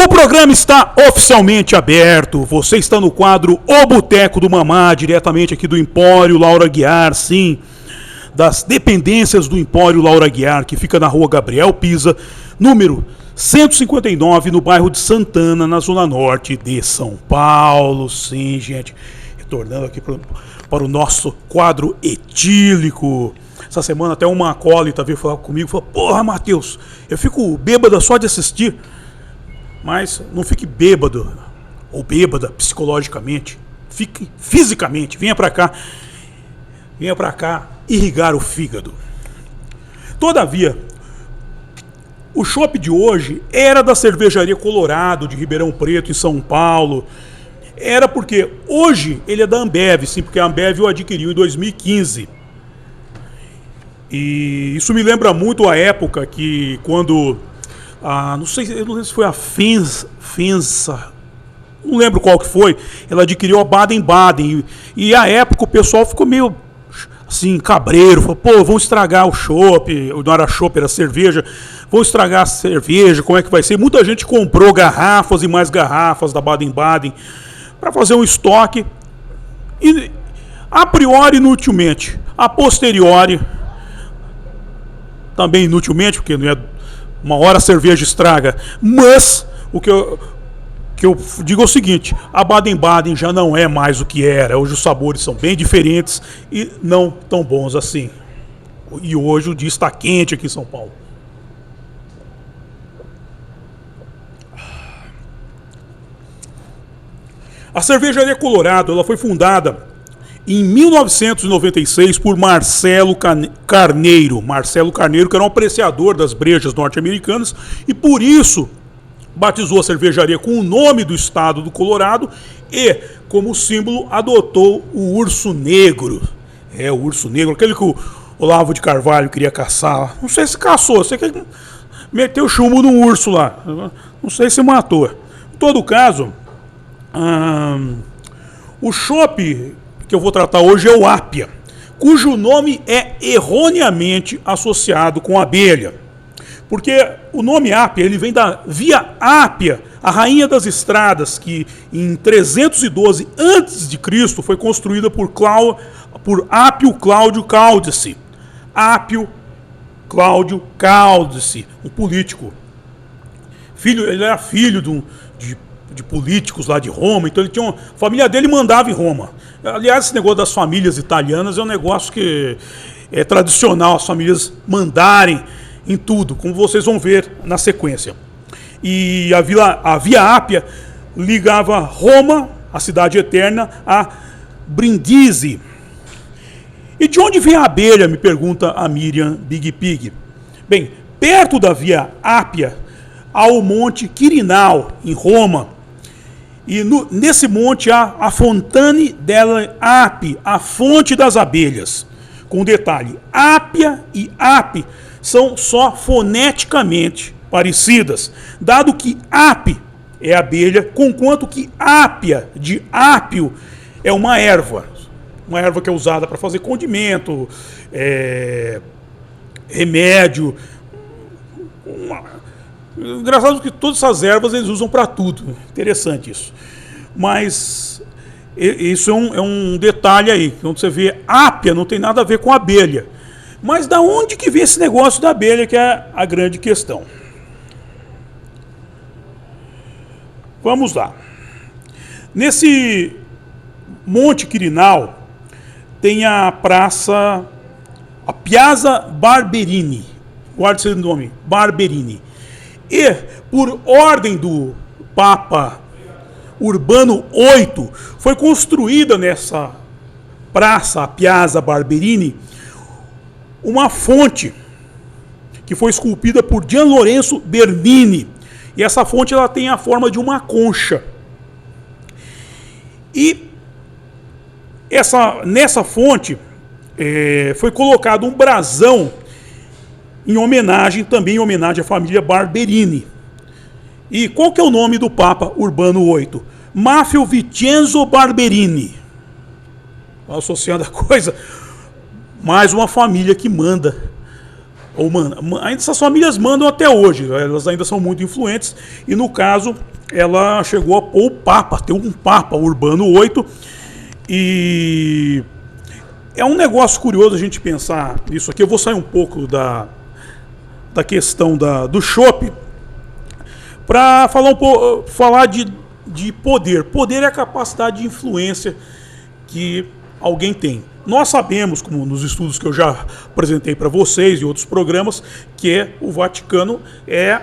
O programa está oficialmente aberto. Você está no quadro O Boteco do Mamá, diretamente aqui do Empório Laura Aguiar, sim, das dependências do Empório Laura Aguiar, que fica na rua Gabriel Pisa, número 159, no bairro de Santana, na zona norte de São Paulo. Sim, gente, retornando aqui para o nosso quadro etílico. Essa semana até uma acólita veio falar comigo e falou: porra, Matheus, eu fico bêbada só de assistir. Mas não fique bêbado ou bêbada psicologicamente, fique fisicamente. Venha pra cá irrigar o fígado. Todavia, o chopp de hoje era da Cervejaria Colorado de Ribeirão Preto, em São Paulo. Era porque hoje ele é da Ambev, sim, porque a Ambev o adquiriu em 2015. E isso me lembra muito a época que quando... não sei se foi a FENSA, não lembro qual que foi, ela adquiriu a Baden-Baden, e à época o pessoal ficou meio assim, cabreiro, falou: pô, vão estragar o chopp, não era chopp, era cerveja, vão estragar a cerveja, como é que vai ser? Muita gente comprou garrafas e mais garrafas da Baden-Baden para fazer um estoque, e a priori inutilmente, a posteriori também inutilmente, porque não é... uma hora a cerveja estraga. Mas o que eu digo é o seguinte: a Baden-Baden já não é mais o que era. Hoje os sabores são bem diferentes e não tão bons assim. E hoje o dia está quente aqui em São Paulo. A Cervejaria Colorado, ela foi fundada em 1996 por Marcelo Carneiro. Marcelo Carneiro, que era um apreciador das brejas norte-americanas, e por isso batizou a cervejaria com o nome do estado do Colorado e, como símbolo, adotou o urso negro. É, o urso negro, aquele que o Olavo de Carvalho queria caçar. Não sei se caçou, sei que ele meteu chumbo num urso lá. Não sei se matou. Em todo caso, o chopp que eu vou tratar hoje é o Ápia, cujo nome é erroneamente associado com abelha. Porque o nome Ápia, ele vem da Via Ápia, a rainha das estradas, que em 312 a.C. foi construída por Ápio Cláudio Cáldice. Ápio Cláudio Cáldice, um político. Ele era filho de políticos lá de Roma, então a família dele mandava em Roma. Aliás, esse negócio das famílias italianas é um negócio que é tradicional, as famílias mandarem em tudo, como vocês vão ver na sequência. E a Via Ápia ligava Roma, a cidade eterna, a Brindisi. E de onde vem a abelha, me pergunta a Miriam Big Pig. Bem, perto da Via Ápia há o Monte Quirinal, em Roma. E nesse monte há a Fontane delle Api, a fonte das abelhas. Com detalhe: Ápia e Api são só foneticamente parecidas, dado que Api é abelha, conquanto que Ápia, de Ápio, é uma erva que é usada para fazer condimento, remédio. Engraçado que todas essas ervas eles usam para tudo. Interessante isso. Mas isso é um detalhe aí. Quando você vê Ápia, não tem nada a ver com abelha. Mas da onde que vem esse negócio da abelha, que é a grande questão? Vamos lá. Nesse Monte Quirinal tem a praça, a Piazza Barberini. Guarde esse nome, Barberini. E, por ordem do Papa Urbano VIII, foi construída nessa praça, a Piazza Barberini, uma fonte que foi esculpida por Gian Lorenzo Bernini. E essa fonte ela tem a forma de uma concha. E nessa fonte foi colocado um brasão também em homenagem à família Barberini. E qual que é o nome do Papa Urbano VIII? Maffeo Vincenzo Barberini. Associando a coisa, mais uma família que manda. Ainda essas famílias mandam até hoje, elas ainda são muito influentes. E no caso, ela chegou a pôr o Papa, ter um Papa Urbano VIII, e é um negócio curioso a gente pensar nisso aqui. Eu vou sair um pouco da questão do chopp para falar de poder. Poder é a capacidade de influência que alguém tem. Nós sabemos, como nos estudos que eu já apresentei para vocês e outros programas, que o Vaticano é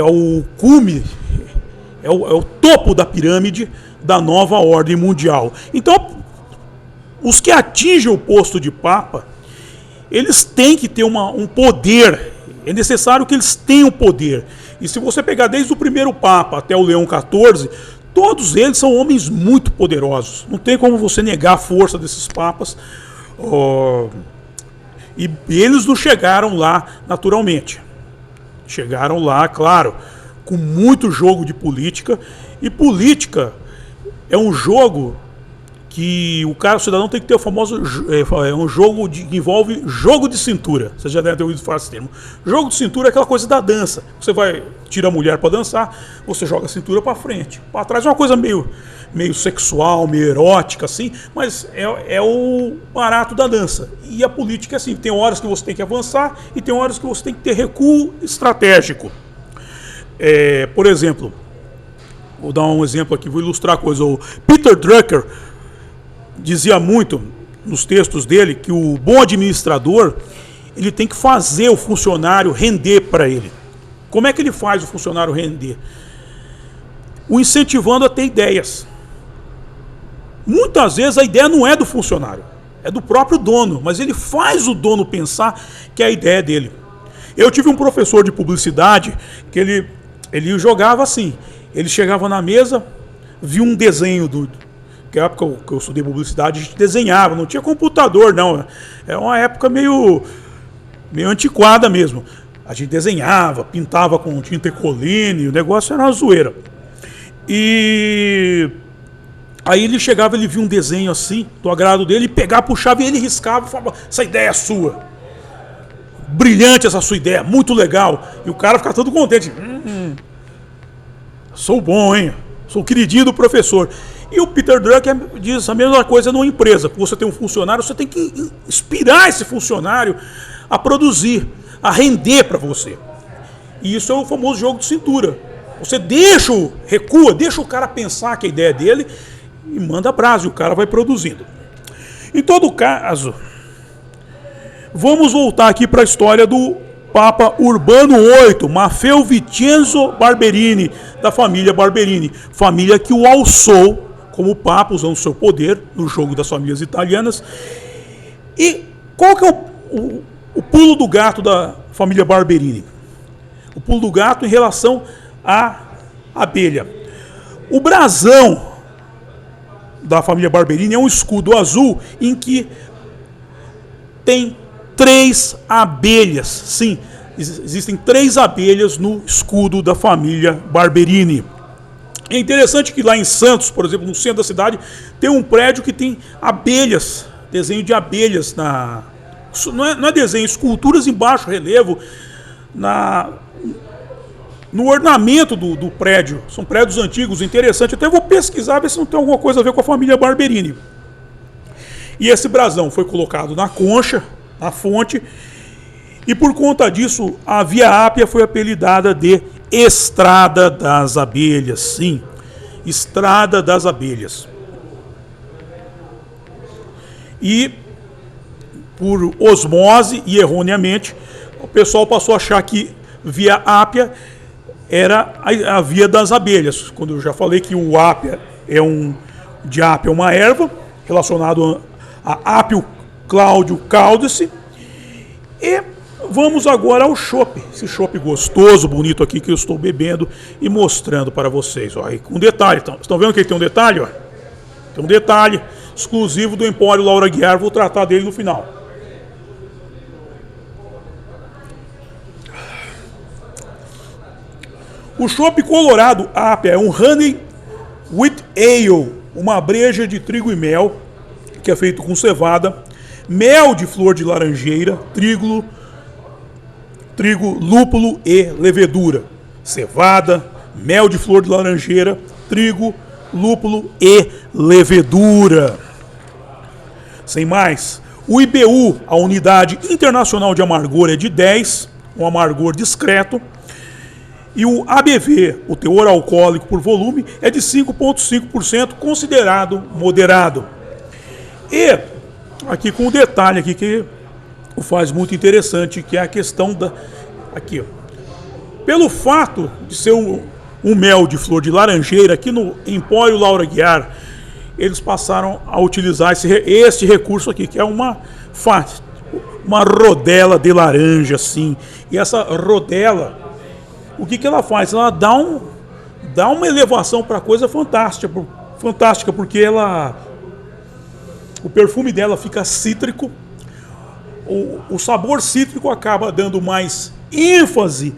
o cume, é o topo da pirâmide da nova ordem mundial. Então, os que atingem o posto de Papa, eles têm que ter um poder. É necessário que eles tenham poder. E se você pegar desde o primeiro Papa até o Leão XIV, todos eles são homens muito poderosos. Não tem como você negar a força desses papas. E eles não chegaram lá naturalmente. Chegaram lá, claro, com muito jogo de política. E política é um jogo que o cidadão tem que ter o famoso... É um jogo que envolve jogo de cintura. Você já deve ter ouvido falar esse termo. Jogo de cintura é aquela coisa da dança. Você tira a mulher para dançar, você joga a cintura para frente. Para trás é uma coisa meio sexual, meio erótica, assim, mas é o barato da dança. E a política é assim, tem horas que você tem que avançar e tem horas que você tem que ter recuo estratégico. Por exemplo, vou dar um exemplo aqui, vou ilustrar a coisa. O Peter Drucker dizia muito nos textos dele que o bom administrador, ele tem que fazer o funcionário render para ele. Como é que ele faz o funcionário render? O incentivando a ter ideias. Muitas vezes a ideia não é do funcionário, é do próprio dono, mas ele faz o dono pensar que é a ideia dele. Eu tive um professor de publicidade que ele jogava assim, ele chegava na mesa, via um desenho que época que eu estudei publicidade, a gente desenhava, não tinha computador não, é uma época meio antiquada mesmo. A gente desenhava, pintava com tinta Ecoline, o negócio era uma zoeira. E aí ele chegava, ele via um desenho assim, do agrado dele, pegava, puxava e ele riscava e falava: essa ideia é sua. Brilhante essa sua ideia, muito legal. E o cara ficava todo contente. Sou bom, hein? Sou o queridinho do professor. E o Peter Drucker diz a mesma coisa numa empresa. Você tem um funcionário, você tem que inspirar esse funcionário a produzir, a render para você. E isso é o famoso jogo de cintura. Você recua, deixa o cara pensar que a ideia é dele e manda brasa, e o cara vai produzindo. Em todo caso, vamos voltar aqui para a história do Papa Urbano VIII, Maffeo Vincenzo Barberini, da família Barberini, família que o alçou como Papa, usando seu poder no jogo das famílias italianas. E qual que é o pulo do gato da família Barberini? O pulo do gato em relação à abelha. O brasão da família Barberini é um escudo azul em que tem 3 abelhas. Sim, existem 3 abelhas no escudo da família Barberini. É interessante que lá em Santos, por exemplo, no centro da cidade, tem um prédio que tem abelhas, desenho de abelhas não é desenho, esculturas em baixo relevo no ornamento do prédio. São prédios antigos, interessante. Até vou pesquisar, ver se não tem alguma coisa a ver com a família Barberini. E esse brasão foi colocado na concha, na fonte, e por conta disso a Via Ápia foi apelidada de Estrada das Abelhas. Sim, Estrada das Abelhas. E por osmose e erroneamente, o pessoal passou a achar que Via Ápia era a via das abelhas. Quando eu já falei que o ápia de ápia é uma erva relacionado a Apio Claudio Caudice. E vamos agora ao chopp. Esse chopp gostoso, bonito aqui que eu estou bebendo e mostrando para vocês. Ó, com detalhe, estão vendo que ele tem um detalhe? Ó? Tem um detalhe exclusivo do Empório Laura Guiar, vou tratar dele no final. O chopp colorado Ápia é um honey with ale, uma breja de trigo e mel, que é feito com cevada, mel de flor de laranjeira, trigo, trigo, lúpulo e levedura. Cevada, mel de flor de laranjeira, trigo, lúpulo e levedura. Sem mais, o IBU, a Unidade Internacional de Amargor, é de 10, um amargor discreto. E o ABV, o teor alcoólico por volume, é de 5,5%, considerado moderado. E aqui com um detalhe aqui que o faz muito interessante, que é a questão da... Aqui, ó. Pelo fato de ser um mel de flor de laranjeira, aqui no Empório Laura Aguiar, eles passaram a utilizar este recurso aqui, que é uma rodela de laranja, assim. E essa rodela, o que ela faz? Ela dá uma elevação para a coisa fantástica, porque o perfume dela fica cítrico, o sabor cítrico acaba dando mais ênfase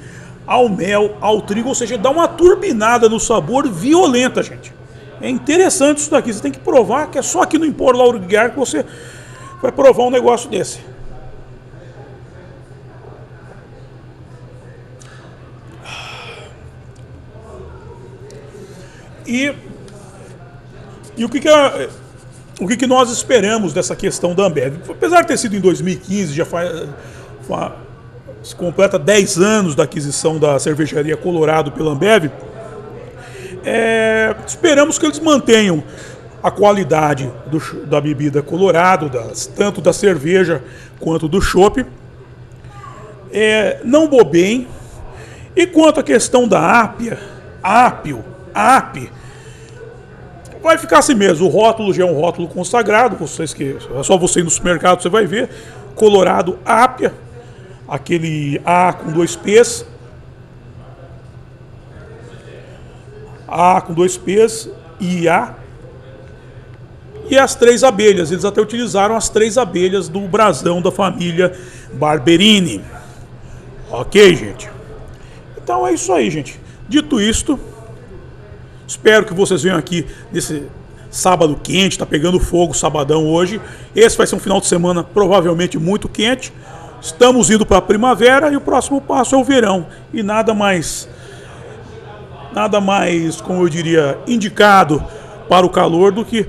ao mel, ao trigo, ou seja, dá uma turbinada no sabor violenta, gente. É interessante isso daqui, você tem que provar, que é só aqui no Empório Laura Aguiar que você vai provar um negócio desse. E o que nós esperamos dessa questão da Ambev? Apesar de ter sido em 2015, se completa 10 anos da aquisição da cervejaria Colorado pela Ambev, esperamos que eles mantenham a qualidade da bebida Colorado, tanto da cerveja quanto do chopp, não bobeiem. E quanto à questão da Apio, vai ficar assim mesmo. O rótulo já é um rótulo consagrado. É só você ir no supermercado, você vai ver. Colorado Apia, aquele A com 2 P's. A com 2 P's e A. E as 3 abelhas. Eles até utilizaram as 3 abelhas do brasão da família Barberini. Ok, gente? Então é isso aí, gente. Dito isto, espero que vocês venham aqui nesse sábado quente, tá pegando fogo sabadão hoje. Esse vai ser um final de semana provavelmente muito quente. Estamos indo para a primavera e o próximo passo é o verão. E nada mais, como eu diria, indicado para o calor do que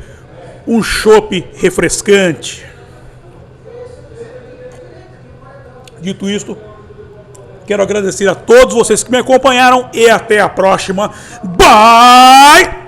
um chopp refrescante. Dito isto, quero agradecer a todos vocês que me acompanharam e até a próxima. Bye!